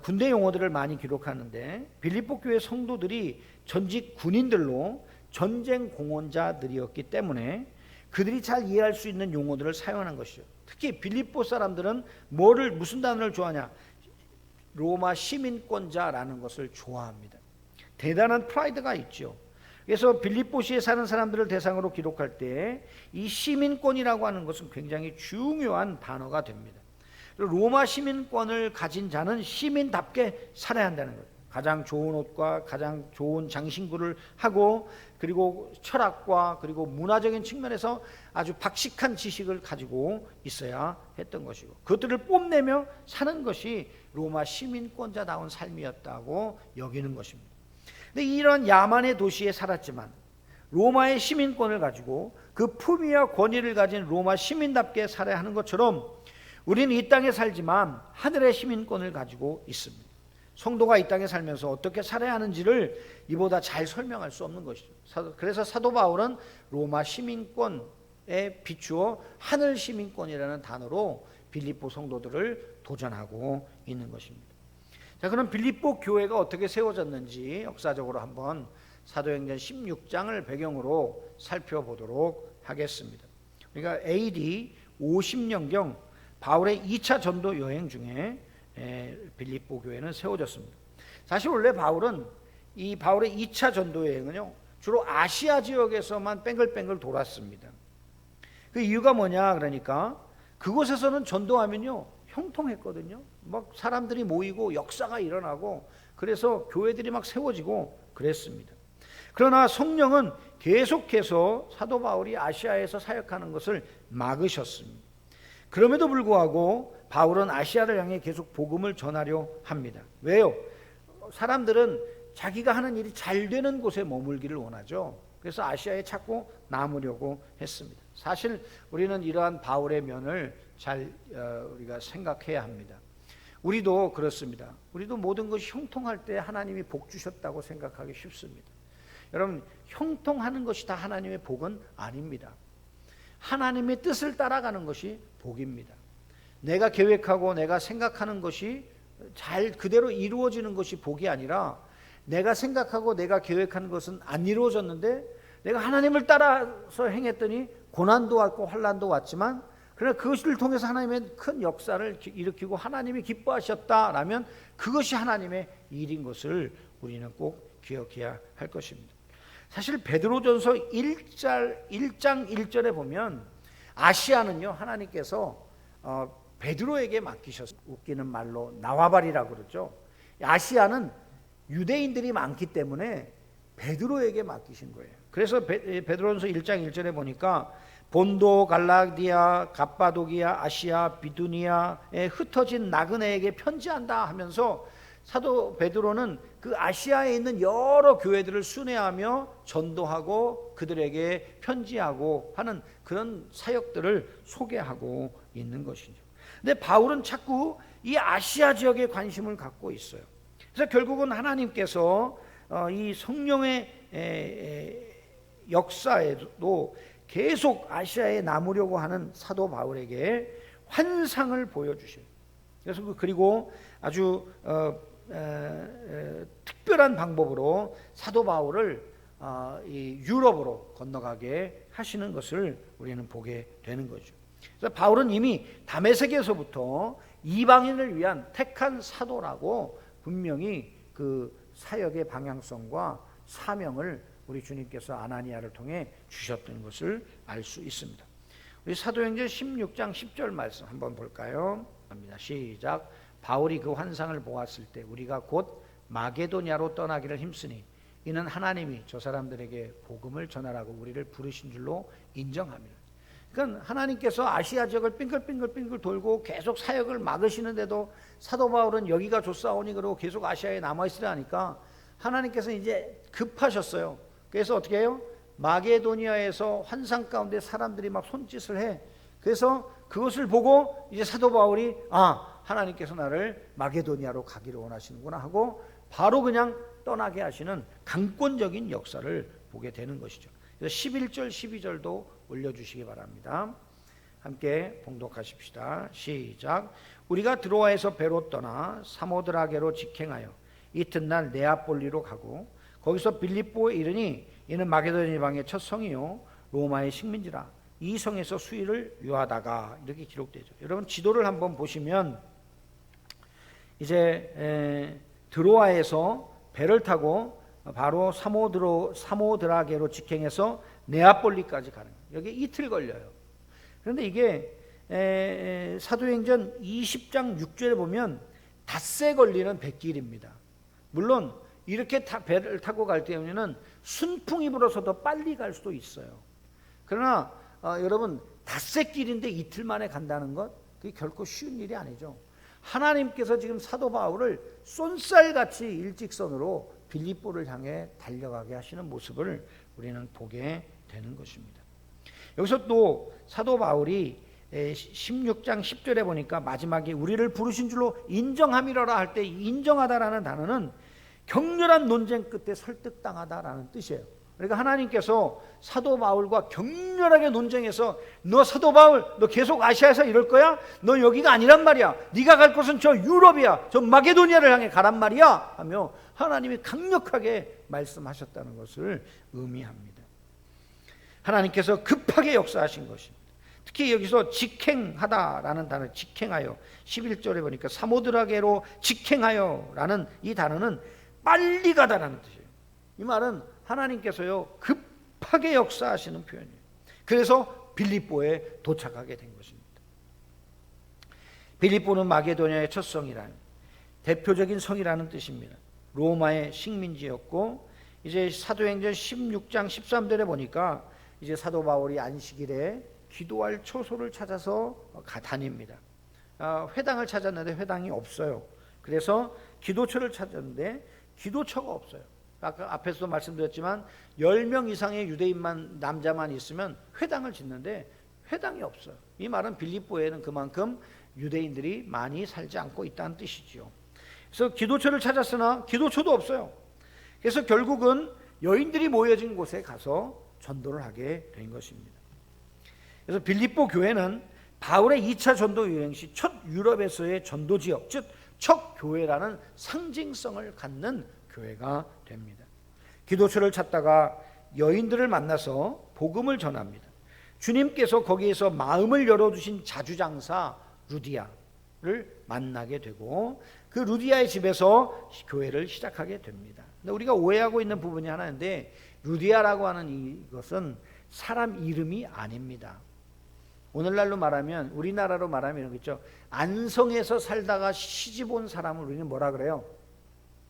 군대 용어들을 많이 기록하는데, 빌립보 교회 성도들이 전직 군인들로 전쟁 공헌자들이었기 때문에 그들이 잘 이해할 수 있는 용어들을 사용하는 것이죠. 특히 빌립보 사람들은 무슨 단어를 좋아하냐? 로마 시민권자라는 것을 좋아합니다. 대단한 프라이드가 있죠. 그래서 빌립보시에 사는 사람들을 대상으로 기록할 때 이 시민권이라고 하는 것은 굉장히 중요한 단어가 됩니다. 로마 시민권을 가진 자는 시민답게 살아야 한다는 거예요. 가장 좋은 옷과 가장 좋은 장신구를 하고, 그리고 철학과 그리고 문화적인 측면에서 아주 박식한 지식을 가지고 있어야 했던 것이고, 그것들을 뽐내며 사는 것이 로마 시민권자다운 삶이었다고 여기는 것입니다. 근데 이런 야만의 도시에 살았지만 로마의 시민권을 가지고 그 품위와 권위를 가진 로마 시민답게 살아야 하는 것처럼 우리는 이 땅에 살지만 하늘의 시민권을 가지고 있습니다. 성도가 이 땅에 살면서 어떻게 살아야 하는지를 이보다 잘 설명할 수 없는 것이죠. 그래서 사도 바울은 로마 시민권에 비추어 하늘 시민권이라는 단어로 빌립보 성도들을 도전하고 있는 것입니다. 자, 그럼 빌립보 교회가 어떻게 세워졌는지 역사적으로 한번 사도행전 16장을 배경으로 살펴보도록 하겠습니다. 우리가 AD 50년경 바울의 2차 전도 여행 중에 빌립보 교회는 세워졌습니다. 사실 원래 바울의 2차 전도 여행은요, 주로 아시아 지역에서만 뺑글뺑글 돌았습니다. 그 이유가 뭐냐 그러니까 그곳에서는 전도하면요 형통했거든요. 막 사람들이 모이고 역사가 일어나고 그래서 교회들이 막 세워지고 그랬습니다. 그러나 성령은 계속해서 사도 바울이 아시아에서 사역하는 것을 막으셨습니다. 그럼에도 불구하고 바울은 아시아를 향해 계속 복음을 전하려 합니다. 왜요? 사람들은 자기가 하는 일이 잘 되는 곳에 머물기를 원하죠. 그래서 아시아에 자꾸 남으려고 했습니다. 사실 우리는 이러한 바울의 면을 잘 우리가 생각해야 합니다. 우리도 그렇습니다. 우리도 모든 것이 형통할 때 하나님이 복 주셨다고 생각하기 쉽습니다. 여러분, 형통하는 것이 다 하나님의 복은 아닙니다. 하나님의 뜻을 따라가는 것이 복입니다. 내가 계획하고 내가 생각하는 것이 잘 그대로 이루어지는 것이 복이 아니라, 내가 생각하고 내가 계획하는 것은 안 이루어졌는데 내가 하나님을 따라서 행했더니 고난도 왔고 환난도 왔지만, 그러나 그것을 통해서 하나님의 큰 역사를 일으키고 하나님이 기뻐하셨다라면 그것이 하나님의 일인 것을 우리는 꼭 기억해야 할 것입니다. 사실 베드로전서 1장 1절에 보면 아시아는요 하나님께서 베드로에게 맡기셨어요. 웃기는 말로 나와바리라고 그러죠. 아시아는 유대인들이 많기 때문에 베드로에게 맡기신 거예요. 그래서 베드로전서 1장 1절에 보니까 본도, 갈라디아, 갑바도기아, 아시아, 비두니아에 흩어진 나그네에게 편지한다 하면서 사도 베드로는 그 아시아에 있는 여러 교회들을 순회하며 전도하고 그들에게 편지하고 하는 그런 사역들을 소개하고 있는 것이죠. 근데 바울은 자꾸 이 아시아 지역에 관심을 갖고 있어요. 그래서 결국은 하나님께서 이 성령의 역사에도 계속 아시아에 남으려고 하는 사도 바울에게 환상을 보여주셔요. 그리고 아주 특별한 방법으로 사도 바울을 이 유럽으로 건너가게 하시는 것을 우리는 보게 되는 거죠. 그래서 바울은 이미 다메섹에서부터 이방인을 위한 택한 사도라고 분명히 그 사역의 방향성과 사명을 우리 주님께서 아나니아를 통해 주셨던 것을 알 수 있습니다. 우리 사도행전 16장 10절 말씀 한번 볼까요? 합니다. 시작. 바울이 그 환상을 보았을 때 우리가 곧 마게도냐로 떠나기를 힘쓰니 이는 하나님이 저 사람들에게 복음을 전하라고 우리를 부르신 줄로 인정합니다. 그러니까 하나님께서 아시아 지역을 빙글빙글 돌고 계속 사역을 막으시는데도 사도 바울은 여기가 좋사오니 그러고 계속 아시아에 남아있으려 하니까 하나님께서 이제 급하셨어요. 그래서 어떻게 해요? 마게도니아에서 환상 가운데 사람들이 막 손짓을 해. 그래서 그것을 보고 이제 사도 바울이 하나님께서 나를 마게도니아로 가기를 원하시는구나 하고 바로 그냥 떠나게 하시는 강권적인 역사를 보게 되는 것이죠. 그래서 11절 12절도 올려주시기 바랍니다. 함께 봉독하십시다. 시작. 우리가 드로아에서 배로 떠나 사모드라게로 직행하여 이튿날 네아폴리로 가고 거기서 빌립보에 이르니 이는 마게도냐 지방의 첫 성이요 로마의 식민지라. 이 성에서 수일을 유하다가 이렇게 기록되죠. 여러분 지도를 한번 보시면 이제 드로아에서 배를 타고 바로 사모드라게로 직행해서 네아폴리까지 가는 거예요. 여기 이틀 걸려요. 그런데 이게 사도행전 20장 6절에 보면 닷새 걸리는 백길입니다. 물론 이렇게 배를 타고 갈 때에는 순풍이 불어서 더 빨리 갈 수도 있어요. 그러나 여러분 닷새 길인데 이틀 만에 간다는 것 그게 결코 쉬운 일이 아니죠. 하나님께서 지금 사도 바울을 쏜살같이 일직선으로 빌립보를 향해 달려가게 하시는 모습을 우리는 보게 되는 것입니다. 여기서 또 사도 바울이 16장 10절에 보니까 마지막에 우리를 부르신 줄로 인정함이라라 할 때 인정하다라는 단어는 격렬한 논쟁 끝에 설득당하다라는 뜻이에요. 그러니까 하나님께서 사도 바울과 격렬하게 논쟁해서 너 사도 바울 너 계속 아시아에서 이럴 거야? 너 여기가 아니란 말이야. 네가 갈 곳은 저 유럽이야. 저 마게도니아를 향해 가란 말이야 하며 하나님이 강력하게 말씀하셨다는 것을 의미합니다. 하나님께서 급하게 역사하신 것입니다. 특히 여기서 직행하다라는 단어 직행하여 11절에 보니까 사모드라게로 직행하여라는 이 단어는 빨리 가다라는 뜻이에요. 이 말은 하나님께서요 급하게 역사하시는 표현이에요. 그래서 빌립보에 도착하게 된 것입니다. 빌립보는 마게도니아의 첫 성이라는 대표적인 성이라는 뜻입니다. 로마의 식민지였고 이제 사도행전 16장 13절에 보니까 이제 사도 바울이 안식일에 기도할 처소를 찾아서 다닙니다. 회당을 찾았는데 회당이 없어요. 그래서 기도처를 찾았는데 기도처가 없어요. 아까 앞에서도 말씀드렸지만 10명 이상의 유대인만 남자만 있으면 회당을 짓는데 회당이 없어요. 이 말은 빌립보에는 그만큼 유대인들이 많이 살지 않고 있다는 뜻이죠. 그래서 기도처를 찾았으나 기도처도 없어요. 그래서 결국은 여인들이 모여진 곳에 가서 전도를 하게 된 것입니다. 그래서 빌립보 교회는 바울의 2차 전도 여행 시 첫 유럽에서의 전도 지역, 즉 첫 교회라는 상징성을 갖는 교회가 됩니다. 기도처를 찾다가 여인들을 만나서 복음을 전합니다. 주님께서 거기에서 마음을 열어주신 자주장사 루디아를 만나게 되고 그 루디아의 집에서 교회를 시작하게 됩니다. 근데 우리가 오해하고 있는 부분이 하나 있는데 루디아라고 하는 이것은 사람 이름이 아닙니다. 오늘날로 말하면 우리나라로 말하면 이런 거 있죠. 안성에서 살다가 시집 온 사람을 우리는 뭐라 그래요?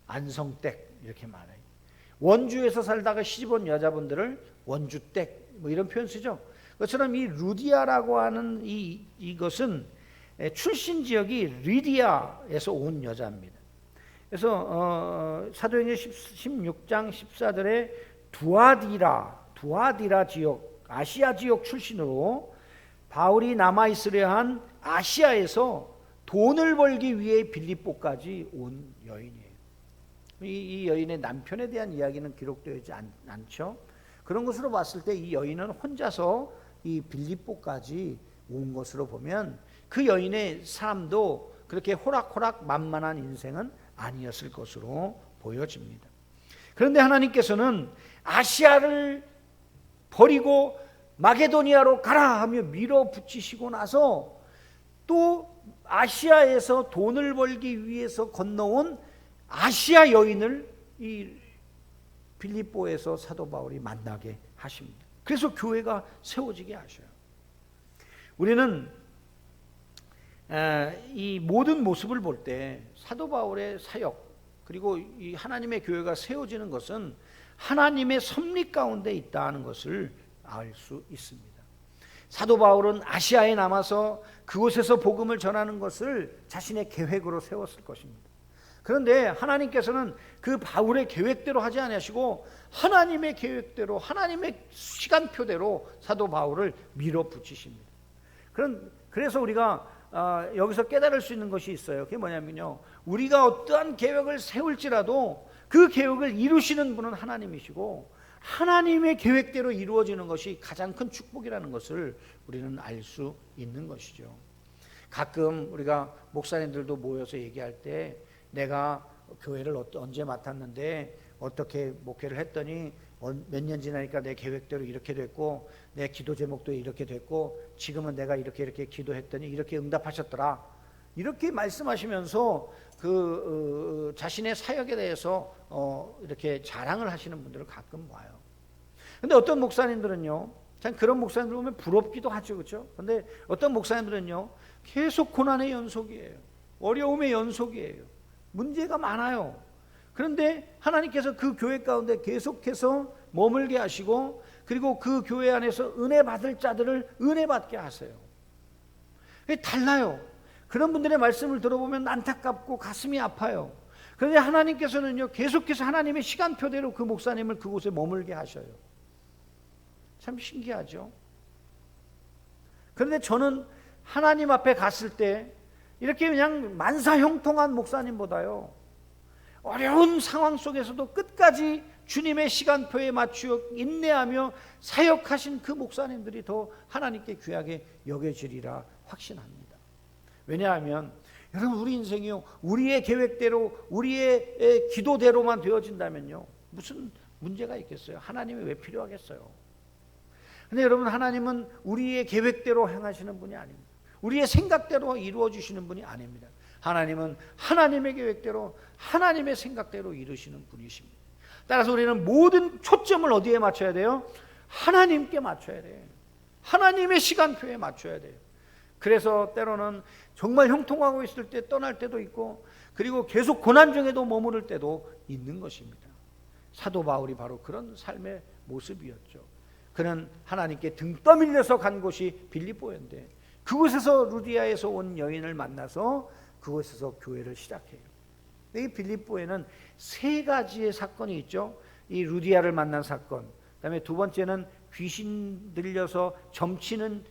안성댁 이렇게 말해요. 원주에서 살다가 시집 온 여자분들을 원주댁 뭐 이런 표현 쓰죠. 그것처럼 이 루디아라고 하는 이것은 출신 지역이 리디아에서 온 여자입니다. 그래서 사도행전 16장 14절에 두아디라 지역 아시아 지역 출신으로 바울이 남아있으려 한 아시아에서 돈을 벌기 위해 빌립보까지 온 여인이에요. 이 여인의 남편에 대한 이야기는 기록되어 있지 않죠. 그런 것으로 봤을 때 이 여인은 혼자서 이 빌립보까지 온 것으로 보면 그 여인의 삶도 그렇게 호락호락 만만한 인생은 아니었을 것으로 보여집니다. 그런데 하나님께서는 아시아를 버리고 마게도니아로 가라 하며 밀어붙이시고 나서 또 아시아에서 돈을 벌기 위해서 건너온 아시아 여인을 이 빌립보에서 사도 바울이 만나게 하십니다. 그래서 교회가 세워지게 하셔요. 우리는 이 모든 모습을 볼 때 사도 바울의 사역 그리고 이 하나님의 교회가 세워지는 것은 하나님의 섭리 가운데 있다는 것을 알 수 있습니다. 사도 바울은 아시아에 남아서 그곳에서 복음을 전하는 것을 자신의 계획으로 세웠을 것입니다. 그런데 하나님께서는 그 바울의 계획대로 하지 않으시고 하나님의 계획대로, 하나님의 시간표대로 사도 바울을 밀어붙이십니다. 그래서 우리가 여기서 깨달을 수 있는 것이 있어요. 그게 뭐냐면요, 우리가 어떠한 계획을 세울지라도 그 계획을 이루시는 분은 하나님이시고 하나님의 계획대로 이루어지는 것이 가장 큰 축복이라는 것을 우리는 알 수 있는 것이죠. 가끔 우리가 목사님들도 모여서 얘기할 때 내가 교회를 언제 맡았는데 어떻게 목회를 했더니 몇 년 지나니까 내 계획대로 이렇게 됐고 내 기도 제목도 이렇게 됐고 지금은 내가 이렇게 기도했더니 이렇게 응답하셨더라, 이렇게 말씀하시면서 자신의 사역에 대해서 이렇게 자랑을 하시는 분들을 가끔 봐요. 근데 어떤 목사님들은요, 참 그런 목사님들 보면 부럽기도 하죠, 그렇죠? 근데 어떤 목사님들은요, 계속 고난의 연속이에요. 어려움의 연속이에요. 문제가 많아요. 그런데 하나님께서 그 교회 가운데 계속해서 머물게 하시고 그리고 그 교회 안에서 은혜 받을 자들을 은혜 받게 하세요. 그게 달라요. 그런 분들의 말씀을 들어보면 안타깝고 가슴이 아파요. 그런데 하나님께서는요, 계속해서 하나님의 시간표대로 그 목사님을 그곳에 머물게 하셔요. 참 신기하죠. 그런데 저는 하나님 앞에 갔을 때 이렇게 그냥 만사형통한 목사님보다요, 어려운 상황 속에서도 끝까지 주님의 시간표에 맞추어 인내하며 사역하신 그 목사님들이 더 하나님께 귀하게 여겨지리라 확신합니다. 왜냐하면 여러분, 우리 인생이요, 우리의 계획대로 우리의 기도대로만 되어진다면요, 무슨 문제가 있겠어요? 하나님이 왜 필요하겠어요? 근데 여러분, 하나님은 우리의 계획대로 행하시는 분이 아닙니다. 우리의 생각대로 이루어 주시는 분이 아닙니다. 하나님은 하나님의 계획대로 하나님의 생각대로 이루시는 분이십니다. 따라서 우리는 모든 초점을 어디에 맞춰야 돼요? 하나님께 맞춰야 돼요. 하나님의 시간표에 맞춰야 돼요. 그래서 때로는 정말 형통하고 있을 때 떠날 때도 있고 그리고 계속 고난 중에도 머무를 때도 있는 것입니다. 사도 바울이 바로 그런 삶의 모습이었죠. 그는 하나님께 등 떠밀려서 간 곳이 빌립보였는데 그곳에서 루디아에서 온 여인을 만나서 그곳에서 교회를 시작해요. 이 빌립보에는 세 가지의 사건이 있죠. 이 루디아를 만난 사건, 그 다음에 두 번째는 귀신 들려서 점치는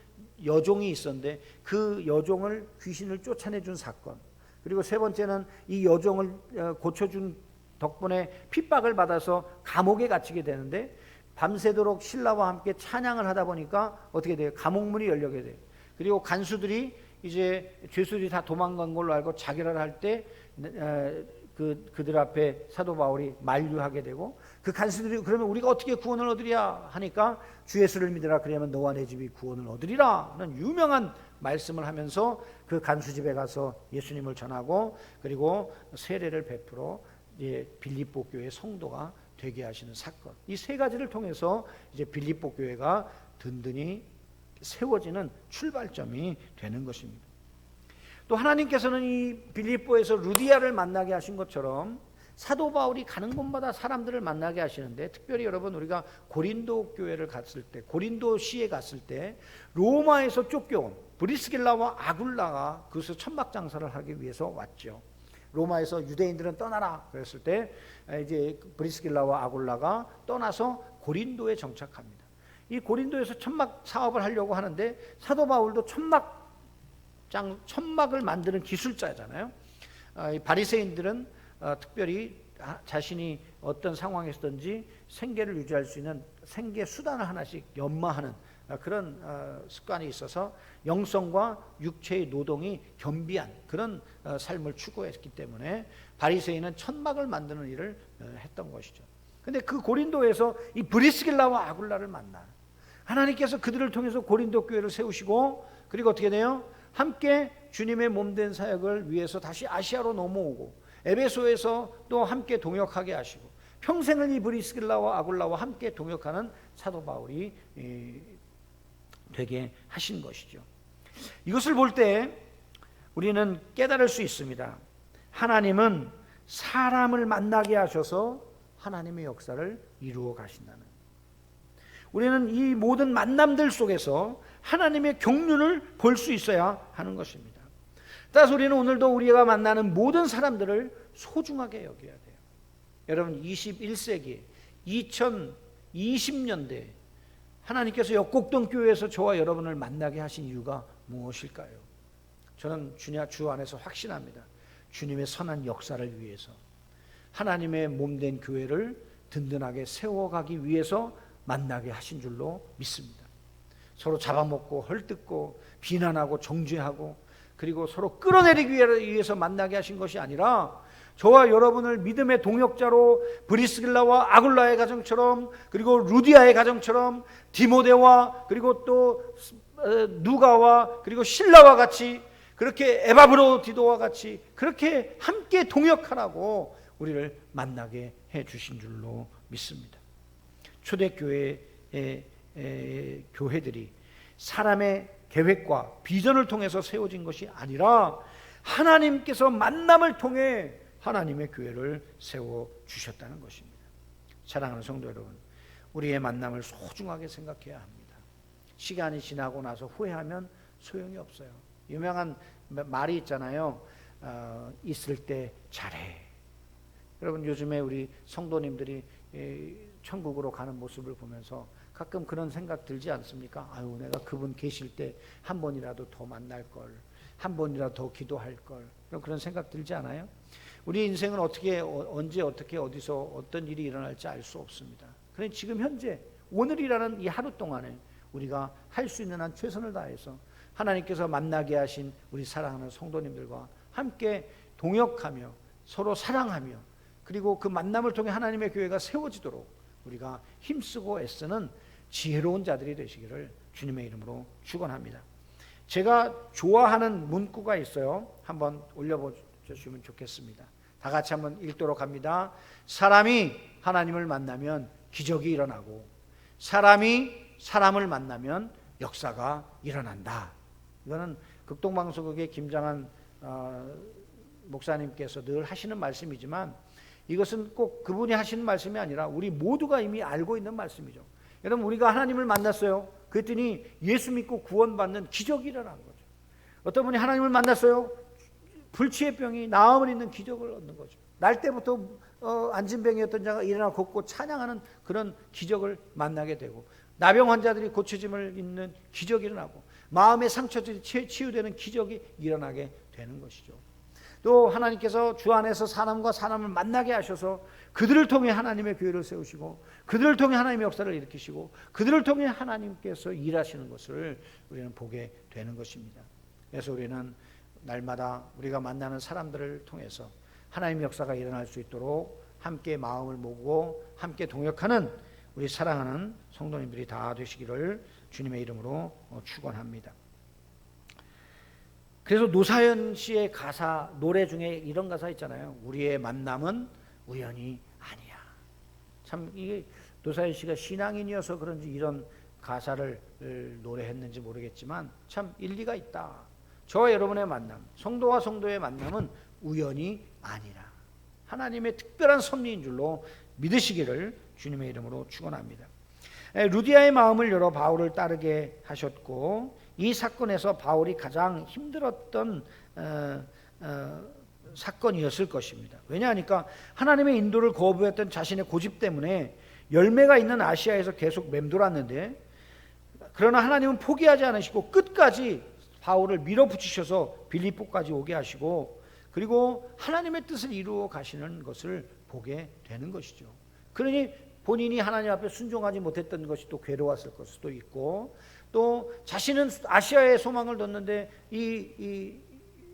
여종이 있었는데 그 여종을 귀신을 쫓아내준 사건, 그리고 세 번째는 이 여종을 고쳐준 덕분에 핍박을 받아서 감옥에 갇히게 되는데 밤새도록 신라와 함께 찬양을 하다 보니까 어떻게 돼요? 감옥문이 열리게 돼요. 그리고 간수들이 이제 죄수들이 다 도망간 걸로 알고 자결을 할 때 그들 앞에 사도 바울이 만류하게 되고 그 간수들이 그러면 우리가 어떻게 구원을 얻으랴 하니까 주 예수를 믿으라, 그러면 너와 내 집이 구원을 얻으리라 하는 유명한 말씀을 하면서 그 간수 집에 가서 예수님을 전하고 그리고 세례를 베풀어 빌립보 교회 성도가 되게 하시는 사건, 이 세 가지를 통해서 이제 빌립보 교회가 든든히 세워지는 출발점이 되는 것입니다. 또 하나님께서는 이 빌립보에서 루디아를 만나게 하신 것처럼 사도 바울이 가는 곳마다 사람들을 만나게 하시는데, 특별히 여러분 우리가 고린도 교회를 갔을 때, 고린도시에 갔을 때 로마에서 쫓겨온 브리스길라와 아굴라가 그것을 천막 장사를 하기 위해서 왔죠. 로마에서 유대인들은 떠나라 그랬을 때 이제 브리스길라와 아굴라가 떠나서 고린도에 정착합니다. 이 고린도에서 천막 사업을 하려고 하는데 사도 바울도 천막을 만드는 기술자잖아요. 이 바리새인들은 특별히 자신이 어떤 상황에서든지 생계를 유지할 수 있는 생계 수단을 하나씩 연마하는 그런 습관이 있어서 영성과 육체의 노동이 겸비한 그런 삶을 추구했기 때문에 바리새인은 천막을 만드는 일을 했던 것이죠. 근데 그 고린도에서 이 브리스길라와 아굴라를 만나 하나님께서 그들을 통해서 고린도 교회를 세우시고 그리고 어떻게 돼요? 함께 주님의 몸된 사역을 위해서 다시 아시아로 넘어오고 에베소에서 또 함께 동역하게 하시고 평생을 이 브리스길라와 아굴라와 함께 동역하는 사도 바울이 되게 하신 것이죠. 이것을 볼 때 우리는 깨달을 수 있습니다. 하나님은 사람을 만나게 하셔서 하나님의 역사를 이루어 가신다는, 우리는 이 모든 만남들 속에서 하나님의 경륜을 볼 수 있어야 하는 것입니다. 따라서 우리는 오늘도 우리가 만나는 모든 사람들을 소중하게 여겨야 돼요. 여러분 21세기 2020년대 하나님께서 역곡동 교회에서 저와 여러분을 만나게 하신 이유가 무엇일까요? 저는 주 안에서 확신합니다. 주님의 선한 역사를 위해서, 하나님의 몸된 교회를 든든하게 세워가기 위해서 만나게 하신 줄로 믿습니다. 서로 잡아먹고 헐뜯고 비난하고 정죄하고 그리고 서로 끌어내리기 위해서 만나게 하신 것이 아니라, 저와 여러분을 믿음의 동역자로 브리스길라와 아굴라의 가정처럼, 그리고 루디아의 가정처럼, 디모데와 그리고 또 누가와 그리고 실라와 같이, 그렇게 에바브로디도와 같이 그렇게 함께 동역하라고 우리를 만나게 해 주신 줄로 믿습니다. 초대교회의 교회들이 사람의 계획과 비전을 통해서 세워진 것이 아니라 하나님께서 만남을 통해 하나님의 교회를 세워주셨다는 것입니다. 사랑하는 성도 여러분, 우리의 만남을 소중하게 생각해야 합니다. 시간이 지나고 나서 후회하면 소용이 없어요. 유명한 말이 있잖아요. 있을 때 잘해. 여러분, 요즘에 우리 성도님들이 천국으로 가는 모습을 보면서 가끔 그런 생각 들지 않습니까? 아유, 내가 그분 계실 때 한 번이라도 더 만날 걸, 한 번이라도 더 기도할 걸, 그런 생각 들지 않아요? 우리 인생은 어떻게, 언제, 어떻게, 어디서 어떤 일이 일어날지 알 수 없습니다. 그런데 지금 현재 오늘이라는 이 하루 동안에 우리가 할 수 있는 한 최선을 다해서 하나님께서 만나게 하신 우리 사랑하는 성도님들과 함께 동역하며 서로 사랑하며, 그리고 그 만남을 통해 하나님의 교회가 세워지도록 우리가 힘쓰고 애쓰는 지혜로운 자들이 되시기를 주님의 이름으로 축원합니다. 제가 좋아하는 문구가 있어요. 한번 올려보시면 좋겠습니다. 다 같이 한번 읽도록 합니다. 사람이 하나님을 만나면 기적이 일어나고, 사람이 사람을 만나면 역사가 일어난다. 이거는 극동방송국의 김장한 목사님께서 늘 하시는 말씀이지만, 이것은 꼭 그분이 하시는 말씀이 아니라 우리 모두가 이미 알고 있는 말씀이죠. 여러분, 우리가 하나님을 만났어요. 그랬더니 예수 믿고 구원받는 기적이 일어난 거죠. 어떤 분이 하나님을 만났어요. 불치의 병이 나음을 잇는 기적을 얻는 거죠. 날 때부터 안진병이었던 자가 일어나 걷고 찬양하는 그런 기적을 만나게 되고, 나병 환자들이 고쳐짐을 입는 기적이 일어나고, 마음의 상처들이 치유되는 기적이 일어나게 되는 것이죠. 또 하나님께서 주 안에서 사람과 사람을 만나게 하셔서 그들을 통해 하나님의 교회를 세우시고, 그들을 통해 하나님의 역사를 일으키시고, 그들을 통해 하나님께서 일하시는 것을 우리는 보게 되는 것입니다. 그래서 우리는 날마다 우리가 만나는 사람들을 통해서 하나님의 역사가 일어날 수 있도록 함께 마음을 모으고 함께 동역하는 우리 사랑하는 성도님들이 다 되시기를 주님의 이름으로 축원합니다. 그래서 노사연 씨의 가사, 노래 중에 이런 가사 있잖아요. 우리의 만남은 우연이 아니야. 참, 이게 노사연 씨가 신앙인이어서 그런지 이런 가사를 노래했는지 모르겠지만 참 일리가 있다. 저와 여러분의 만남, 성도와 성도의 만남은 우연이 아니라 하나님의 특별한 섭리인 줄로 믿으시기를 주님의 이름으로 축원합니다. 루디아의 마음을 열어 바울을 따르게 하셨고, 이 사건에서 바울이 가장 힘들었던 사건이었을 것입니다. 왜냐하니까 하나님의 인도를 거부했던 자신의 고집 때문에 열매가 있는 아시아에서 계속 맴돌았는데, 그러나 하나님은 포기하지 않으시고 끝까지 바울을 밀어붙이셔서 빌립보까지 오게 하시고, 그리고 하나님의 뜻을 이루어 가시는 것을 보게 되는 것이죠. 그러니 본인이 하나님 앞에 순종하지 못했던 것이 또 괴로웠을 것일 수도 있고, 또 자신은 아시아에 소망을 뒀는데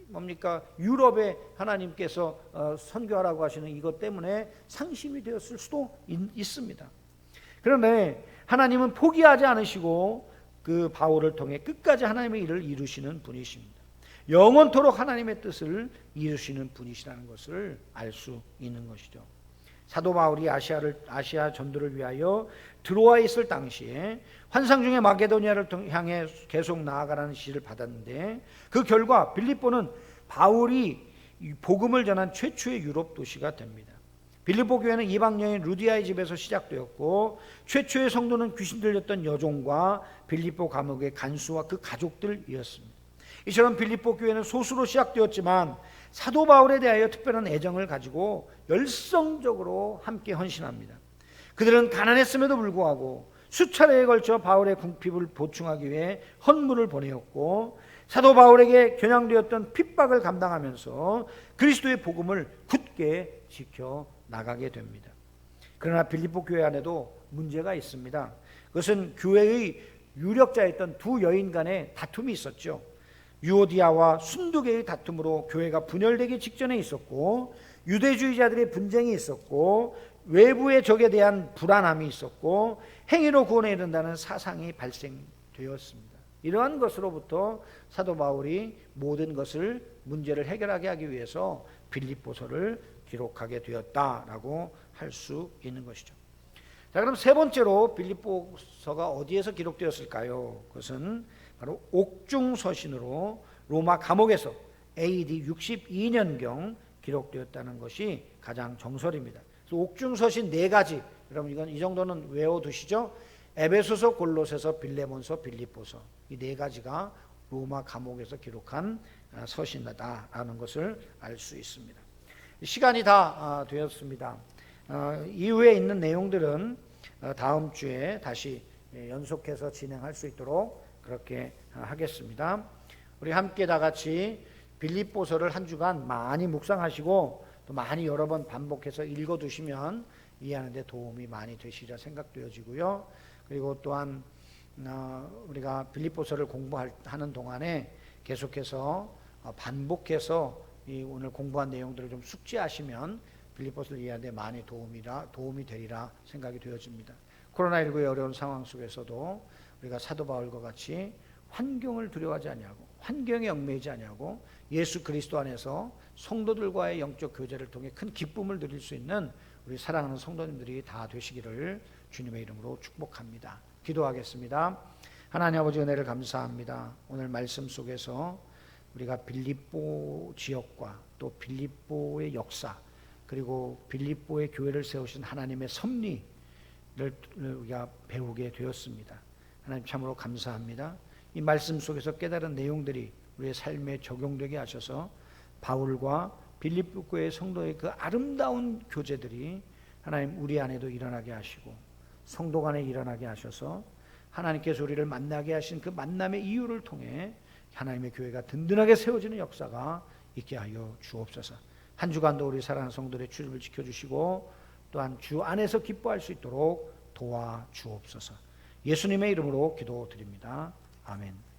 뭡니까, 유럽에 하나님께서 선교하라고 하시는 이것 때문에 상심이 되었을 수도 있습니다. 그런데 하나님은 포기하지 않으시고 그 바울을 통해 끝까지 하나님의 일을 이루시는 분이십니다. 영원토록 하나님의 뜻을 이루시는 분이시라는 것을 알 수 있는 것이죠. 사도 바울이 아시아 전도를 위하여 드로아에 있을 당시에 환상 중에 마게도니아를 향해 계속 나아가라는 지시를 받았는데, 그 결과 빌립보는 바울이 복음을 전한 최초의 유럽 도시가 됩니다. 빌립보 교회는 이방 여인 루디아의 집에서 시작되었고, 최초의 성도는 귀신 들렸던 여종과 빌립보 감옥의 간수와 그 가족들이었습니다. 이처럼 빌립보 교회는 소수로 시작되었지만 사도 바울에 대하여 특별한 애정을 가지고 열성적으로 함께 헌신합니다. 그들은 가난했음에도 불구하고 수차례에 걸쳐 바울의 궁핍을 보충하기 위해 헌물을 보내었고, 사도 바울에게 겨냥되었던 핍박을 감당하면서 그리스도의 복음을 굳게 지켜 나가게 됩니다. 그러나 빌립보 교회 안에도 문제가 있습니다. 그것은 교회의 유력자였던 두 여인 간의 다툼이 있었죠. 유오디아와 순두계의 다툼으로 교회가 분열되기 직전에 있었고, 유대주의자들의 분쟁이 있었고, 외부의 적에 대한 불안함이 있었고, 행위로 구원에 이른다는 사상이 발생되었습니다. 이러한 것으로부터 사도 바울이 모든 것을 문제를 해결하게 하기 위해서 빌립보서를 기록하게 되었다라고 할 수 있는 것이죠. 자, 그럼 세 번째로 빌립보서가 어디에서 기록되었을까요? 그것은 바로 옥중서신으로 로마 감옥에서 AD 62년경 기록되었다는 것이 가장 정설입니다. 그래서 옥중서신 네 가지, 여러분 이건 이 정도는 외워두시죠? 에베소서, 골로새서, 빌레몬서, 빌립보서, 이 네 가지가 로마 감옥에서 기록한 서신이다라는 것을 알 수 있습니다. 시간이 다 되었습니다. 이후에 있는 내용들은 다음 주에 다시 연속해서 진행할 수 있도록 그렇게 하겠습니다. 우리 함께 다 같이 빌립보서를 한 주간 많이 묵상하시고 또 많이 여러 번 반복해서 읽어두시면 이해하는 데 도움이 많이 되시리라 생각되어지고요. 그리고 또한 우리가 빌립보서를 공부하는 동안에 계속해서 반복해서 이 오늘 공부한 내용들을 좀 숙지하시면 빌립보서를 이해하는 데 많이 도움이 되리라 생각이 되어집니다. 코로나19의 어려운 상황 속에서도 우리가 사도 바울과 같이 환경을 두려워하지 아니하고 환경에 얽매이지 아니하고 예수 그리스도 안에서 성도들과의 영적 교제를 통해 큰 기쁨을 누릴 수 있는 우리 사랑하는 성도님들이 다 되시기를 주님의 이름으로 축복합니다. 기도하겠습니다. 하나님 아버지 은혜를 감사합니다. 오늘 말씀 속에서 우리가 빌립보 지역과 또 빌립보의 역사, 그리고 빌립보의 교회를 세우신 하나님의 섭리를 우리가 배우게 되었습니다. 하나님 참으로 감사합니다. 이 말씀 속에서 깨달은 내용들이 우리의 삶에 적용되게 하셔서 바울과 빌립보 교회 성도의 그 아름다운 교제들이 하나님 우리 안에도 일어나게 하시고 성도 간에 일어나게 하셔서 하나님께서 우리를 만나게 하신 그 만남의 이유를 통해 하나님의 교회가 든든하게 세워지는 역사가 있게 하여 주옵소서. 한 주간도 우리 사랑하는 성도들의 출입을 지켜주시고 또한 주 안에서 기뻐할 수 있도록 도와주옵소서. 예수님의 이름으로 기도드립니다. 아멘.